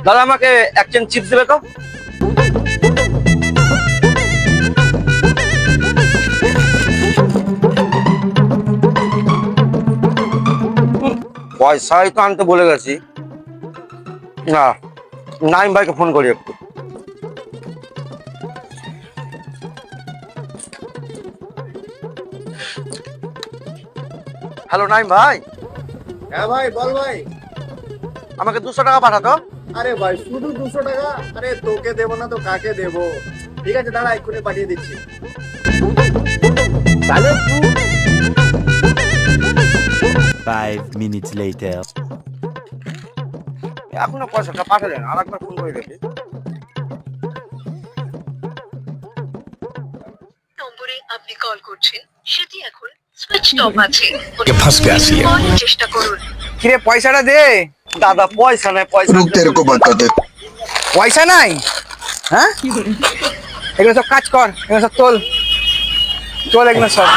দাদা আমাকে এক চেন চিপস দেবে তো। পয়সাই তো আনতে বলে গেছি। না, নাইম ভাইকে ফোন করি একটু। হ্যালো নাইম ভাই। হ্যাঁ ভাই, বল ভাই। আমাকে 200 টাকা পাঠাতো। আরে ভাই, শুধু 200 টাকা? আরে তোকে দেবো না তো কাকে দেবো? ঠিক আছে, দাঁড়া, এক্ষুনি পাঠিয়ে দিচ্ছি। তাহলে 5 minutes later. এখনো পয়সাটা পাঠালেন, আর একবার ফোন করে দেখি। নম্বরে আপনি কল করছেন সেটি এখন সুইচ অফ আছে। फंस गया सी है। পরে চেষ্টা করুন। কিরে পয়সাটা দে। দাদা পয়সা নাই, পয়সা रुक तेरे को बताते। পয়সা নাই। হ্যাঁ, এগুলো সব কাজ কর, এগুলো সব তোল তোল, এগুলো সব।